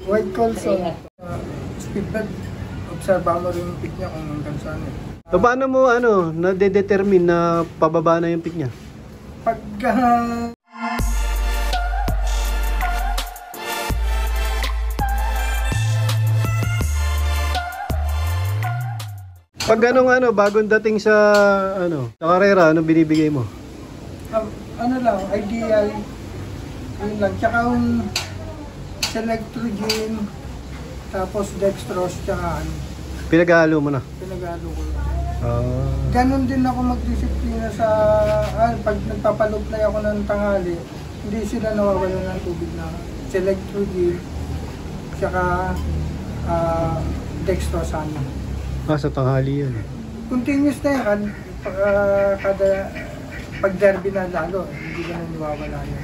White Colson. Speedbag. Obserba mo rin yung pick niya kung hanggang saan eh. So, paano mo nade-determine na pababa na yung pick niya? Pagka Pag bagong dating sa sa karera, ano binibigay mo? ano lang, ideal. Yun lang. Tsaka yung Selectrogen, tapos dextrose, tsaka Pinaghalo mo na? pinag-ano ko lang. Ah. Ganon din ako magdisiplina sa, pag nagpapaloplay ako ng tanghali, hindi sila nawawalan ng tubig na Selectrogen, tsaka dextrose sana. Sa tanghali yun. Continuous na yan, kada pag derby na lalo, hindi ganun nawawala yan.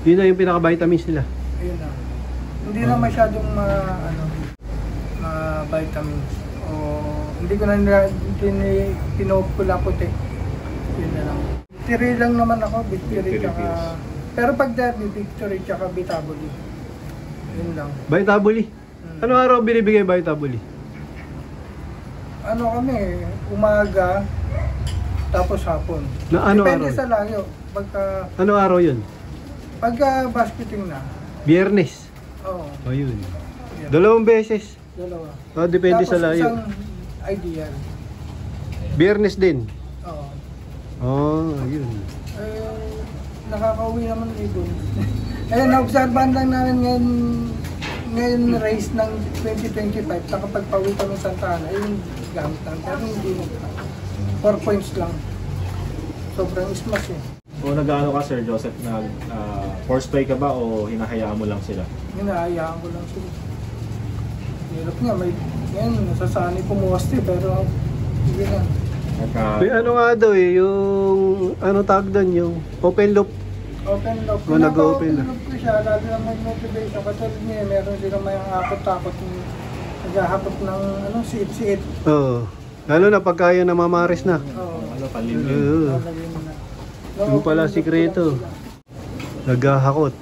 Yun na yung pinaka-vitamins nila. Ayun na. Hindi na masyadong vitamins. O hindi ko na pinupula puti. Yun na lang. Victory lang naman ako, victory tsaka... Pero pag derby, victory tsaka Vitaboli. Yun lang. Vitaboli? Ano araw binibigay Vitaboli? Ano kami, umaga, tapos hapon. Na ano Depende araw? sa layo. Ano araw yun? Pagka basketing na. Biyernes? Oo. Ayun. Dalawang beses? Dalawa. Depende Tapos sa layo. isang ideal. Biyernes din? Oo. Ayun. Nakakauwi naman ibon. Ayun, naobserbahan lang namin ngayon race ng 2025. Nakapagpawi kami sa Santa Ana. Ayun, gamit lang. Pero hindi mo. 4 points lang. Sobrang smash eh. O nag-ano ka, Sir Joseph, force play ka ba o hinahayaan mo lang sila? Hinahayaan ko lang sila. Hirap nga, ngayon, nasasanay pumuwasti, pero hindi na. May nga daw yung tawag doon, yung open loop. Open loop. O nag-open loop ko siya, lalo lang may motivation. Katulad niya, meron silang may akot-takot, naghahakot ng siit-siit. Oo. Lalo na pagka yun namamaris na. Oo. Panlimin. Yung pala sikreto. Naghahakot.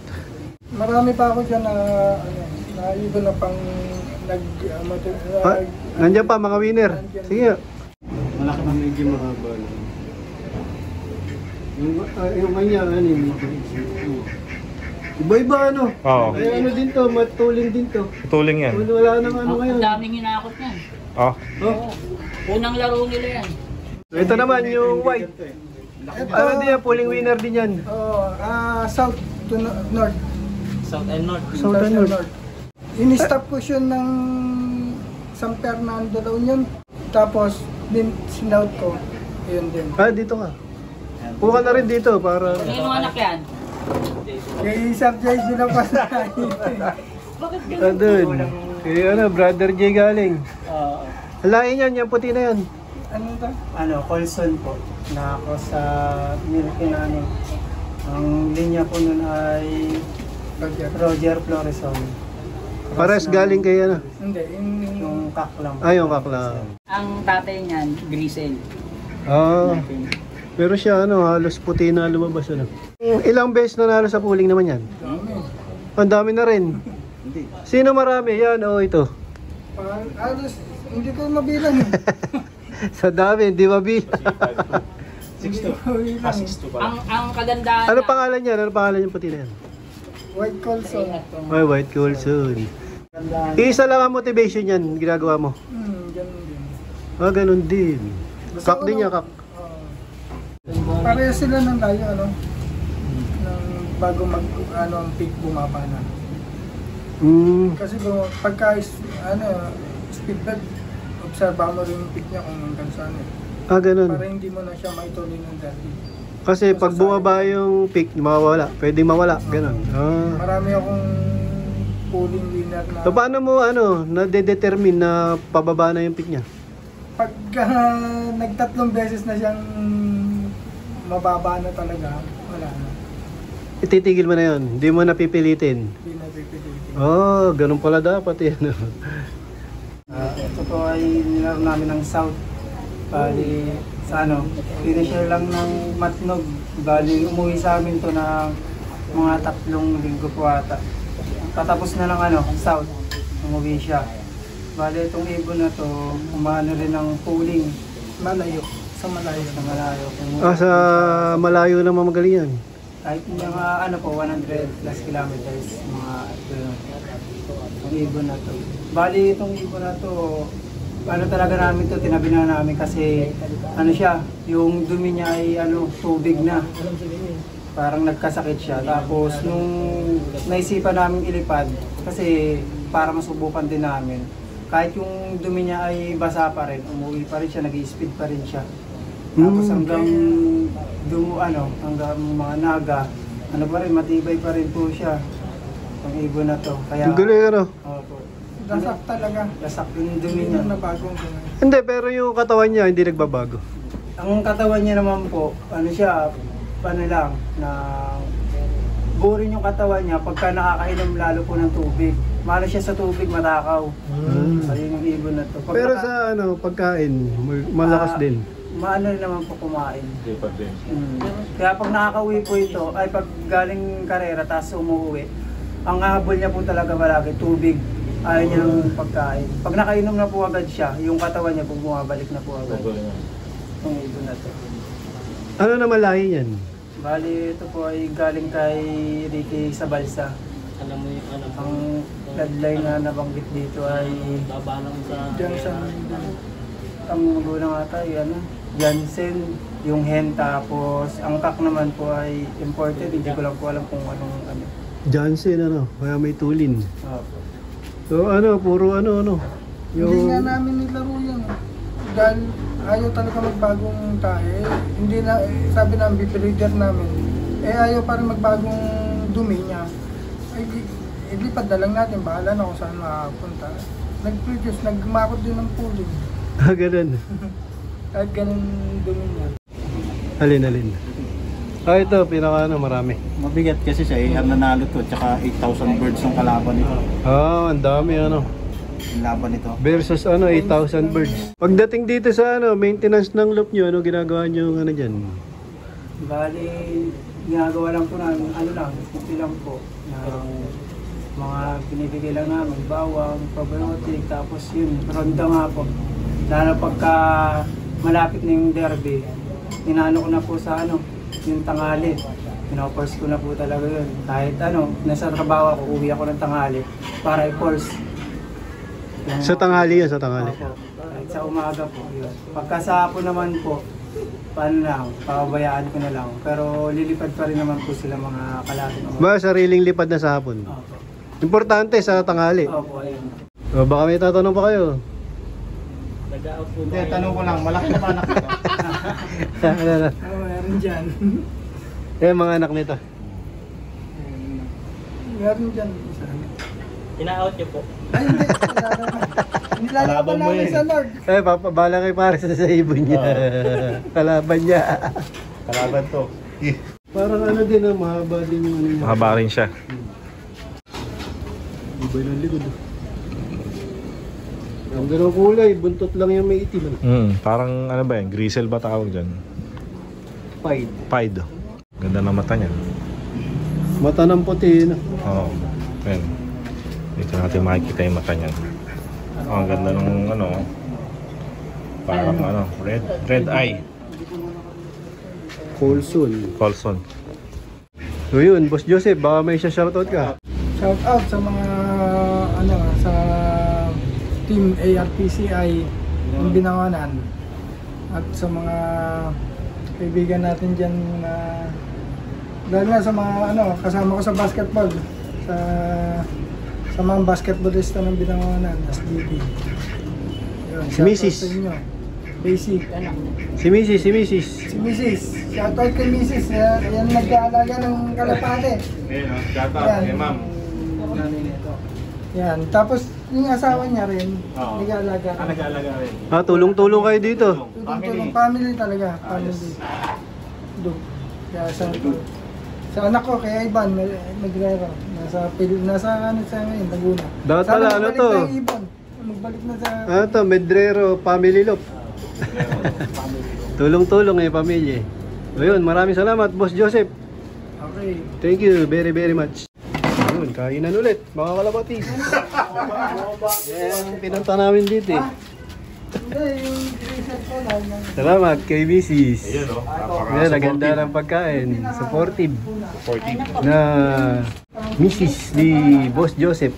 Marami pa ako dyan na ibon na pang Nandiyan pa mga winner. Sige. Malaki Ang medyo mahaba lang. Yung kanya, iba-iba Oo. Ay din to, matuling din to. Tuling yan. Wala nang ngayon. Ang daming hinakot niyan. Oh. Oo. Unang laro nila yan. Ito naman yung white. Din yan, pulling winner din yan. South to north. South and North. South and North. In-stop ko siya ng San Fernando daw yun. Tapos, sinout ko. Yun din. Dito ka. Puka na rin dito para... Ano yung anak yan? Kay Sir Jay, sila pa sa Bakit ganun? Doon. Kaya brother Jay galing. Alain yan, yung puti na yan. Ano to? Colson po. Na ako sa Milky namin. Ang linya po nun ay Roger Floreson. Pares galing kay Hindi, Yung kaklang. yung kakla. Ang tatay niyan, Grisel. Pero siya halos puti na lumabas Ilang beses na nalo sa pooling naman yan? Ang dami na rin. Sino marami? Yan ito. Hindi ko mabilang. Sa dami, hindi mabilang. 6'2". 6'2" pa. Ang kagandahan Ano pangalan niya? Ano pangalan yung puti na yan? White Colson. Ay, White Colson. Isa lang ang motivation yan, ginagawa mo. Ganun din. Ganun din. Kak din niya, kak. Pareha sila ng layo, bago ang peak bumaba na. Kasi pagka speedbag, obserba mo rin yung peak niya kung hanggang saan eh. Ganun. Para hindi mo na siya maituloy ng derby. Kasi pag bumaba yung peak, mawawala. Pwedeng mawala. Ganun. Marami akong pooling winner na... So, paano mo nade-determine na pababa na yung peak niya? Pagka nagtatlong beses na siyang mababa na talaga, wala na. Ititigil mo na yun. Hindi mo napipilitin. Hindi na pipilitin. Ganun pala dapat yan. Ito po ay nilaro namin ng South. Bali, sa finisher lang ng Matnog. Bali, umuwi sa amin to ng mga 3 linggo po ata. katapos na ng south, umuwi siya. Bale, itong ibon na to, umano rin ng pooling Malayo. Sa malayo. sa malayo. Sa malayo naman magaling yan. Kahit mga 100 plus kilometers, mga itong ibon na to. Bali, itong ibon na to, talaga namin to, tinabi na namin kasi siya, yung dumi niya ay tubig na. Parang nagkasakit siya. Tapos nung naisipan namin ilipad, kasi para masubukan din namin, kahit yung dumi niya ay basa pa rin, umuwi pa rin siya, nag-i-speed pa rin siya. Tapos hanggang hanggang mga naga, pa rin, matibay pa rin po siya. Ang ibon na to. Kaya, Ang galing Opo. Dasak talaga. Dasak yung dumi niya. Yung nabagong gano'n. Hindi, pero yung katawan niya hindi nagbabago. Ang katawan niya naman po, siya, lang, na burin yung katawan niya pagka nakakainom lalo po ng tubig. Malo siya sa tubig, matakaw. Ayun yung ibon na to. Pag Pero sa pagkain, malakas din. Maano rin naman po kumain. Lipad din. Kaya pag nakakauwi po ito, ay pag galing karera tapos umuwi, ang habol niya po talaga malagi, tubig. Ayaw niya ng pagkain. Pag nakainom na po agad siya, yung katawan niya po bumabalik na po agad. Yung ibon na to. Ano naman lahi yan? Bali, ito po ay galing kay Ricky sa Balsa. Alam mo yung Ang bloodline na nabanggit dito ay babalang sa... Diyan sa... ang magulang ata ay Jansen, yung hen, tapos ang kak naman po ay imported, hindi ko lang po alam kung anong Johnson kaya may tulin. Opo. So puro Hindi nga namin nilaro yan. Dahil ayaw talaga magbagong tayo. Hindi na, sabi ng breeder namin, ayaw pa rin magbagong dumi niya. Ilipad na lang natin, bahala na kung saan makapunta. Nag-produce, nagmakot din ng pooling. Ganun. Kahit ganun dumi niya. Alin. Ito, pinaka marami. Mabigat kasi siya ang nanalo to, tsaka 8,000 birds ng kalaban nito. Ang dami Yung laban nito. Versus 8,000 birds. Pagdating dito sa maintenance ng loop nyo, ginagawa nyo dyan? Bali, ginagawa lang po namin, simple lang po. Mga binibigay lang namin, bawang, probiotic, tapos yun, ronda nga po. Lalo pagka malapit na yung derby, inaano ko na po sa yung tanghali. Pino-force ko na po talaga yun. Kahit nasa trabaho ako, uwi ako ng tanghali para i-force. Sa tanghali yan, sa tanghali. Opo, kahit sa umaga po, yun. Pagka sa hapon naman po, pababayaan ko na lang. Pero lilipad pa rin naman po sila mga kalating. Sariling lipad na sa hapon. Opo. Importante sa tanghali. Opo, ayun. Baka may tatanong pa kayo. Nag-out po Hindi, tanong ko lang, malaki na ba anak nito? Meron dyan. Mga anak nito. Meron dyan. Isa. Ina-out niyo po. Ay, hindi. Nilalaban namin sa Lord. Bala kayo para sa ibon niya. Kalaban niya. Kalaban to. Parang din, mahaba din yung Mahaba rin siya. Iba ng likod. Ang ganong kulay, buntot lang yung may itim. Parang ba yan? Grisel ba tawag dyan? Pied. Ganda ng mata niya. Mata ng puti. Oo. Ayan. Dito natin makikita yung mata niya. Ang ganda ng parang red eye. Colson. So yun, Boss Joseph, baka may shoutout ka. Shout out sa mga sa team ARPCI ng Binangonan at sa mga kaibigan natin dyan na dahil nga sa mga kasama ko sa basketball sa mga basketballista ng Binangonan, SDB. Yun, Si Mrs. shoutout sa inyo. Basic, Si Mrs. Si Mrs. Shoutout kay Mrs. Yan nag-aalaga ng kalapate. Shout Yan. kay ma'am. Yan. Tapos yung asawa niya rin, Oo. nag-aalaga. Nag-aalaga rin. Tulong-tulong kayo dito. Tulong family talaga. Family. Kaya sa anak ko, kaya Ivan, nagrero. Nasa sa ngayon, Laguna. Dapat Sana pala, magbalik to? na yung Ibon. Magbalik na sa... Medrero Family Loop. Tulong-tulong pamilya. Ayun, maraming salamat, Boss Joseph. Okay. Thank you very, very much. Yun, kainan ulit, mga kalabatis. Yan, pinunta namin dito eh. Hindi, yung research ko lang. Salamat kay Mrs. Ayun, no? Yan, naganda ng pagkain. Supportive Supportive. na Mrs. ni Boss Joseph.